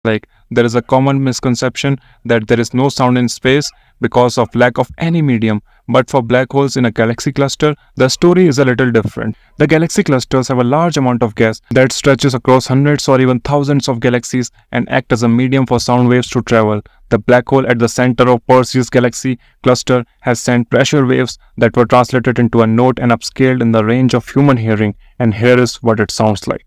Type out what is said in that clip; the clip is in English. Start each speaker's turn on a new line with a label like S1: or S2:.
S1: Like, there is a common misconception that there is no sound in space because of lack of any medium. But for black holes in a galaxy cluster, the story is a little different. The galaxy clusters have a large amount of gas that stretches across hundreds or even thousands of galaxies and act as a medium for sound waves to travel. The black hole at the center of Perseus galaxy cluster has sent pressure waves that were translated into a note and upscaled in the range of human hearing, and here is what it sounds like.